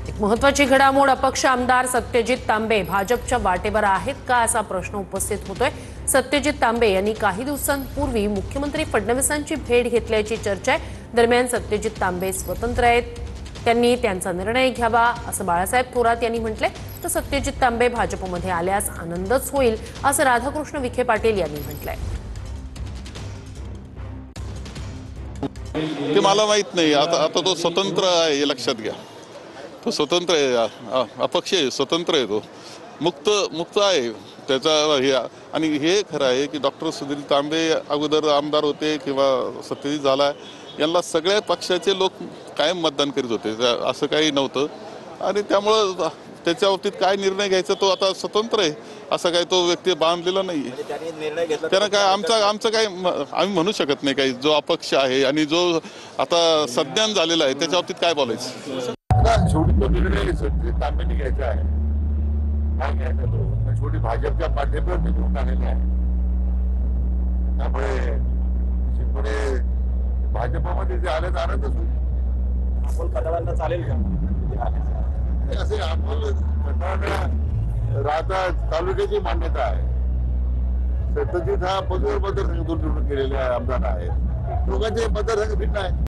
एक महत्त्वाची घडामोड अपक्ष आमदार सत्यजित तांबे भाजपच्या वाटेवर आहेत का असा प्रश्न उपस्थित होतोय। सत्यजित तांबे यांनी काही दिवसांपूर्वी मुख्यमंत्री फडणवीसांची भेट घेतल्याची चर्चा आहे। दरम्यान सत्यजित तांबे स्वतंत्र आहेत, त्यांनी त्यांचा निर्णय घ्यावा असं बाळासाहेब थोरात यांनी म्हटले। तर सत्यजित तांबे भाजपमध्ये आल्यास आनंदच होईल असं राधाकृष्ण विखे पाटील यांनी म्हटलंय। ते मला माहित नाही। आता तो स्वतंत्र आहे हे लक्षात घ्या। तो स्वतंत्र आहे, अपक्ष आहे, स्वतंत्र आहे, तो मुक्त आहे त्याचा हे। आणि हे खरं आहे की डॉक्टर सुधीर तांबे अगोदर आमदार होते किंवा सत्यजित झाला, यांना सगळ्या पक्षाचे लोक कायम मतदान करीत होते, असं काही नव्हतं। आणि त्यामुळं त्याच्या बाबतीत काय निर्णय घ्यायचा तो आता स्वतंत्र आहे, असं काही तो व्यक्ती बांधलेला नाही। त्यानं काय आमचं काय आम्ही म्हणू शकत नाही काही। जो अपक्ष आहे आणि जो आता सज्ञान झालेला आहे त्याच्या बाबतीत काय बोलायचं। शेवटी तो निर्णय सत्यजित तांबेंनी घ्यायचा आहे। काय घ्यायचा तो शेवटी भाजपच्या पाठिंब्यावर निवडून आलेला आहे। त्यामुळे निश्चितपणे भाजपमध्ये जे आले तर आनंदच होईल। अमोल खताळांना चालेल का असे अमोल खताळ राहता तालुक्याची मान्यता आहे। सत्यजित हा पदवीर मतदारसंघातून निवडून गेलेले आमदार आहेत। दोघांचे मतदारसंघ भिन्न आहे।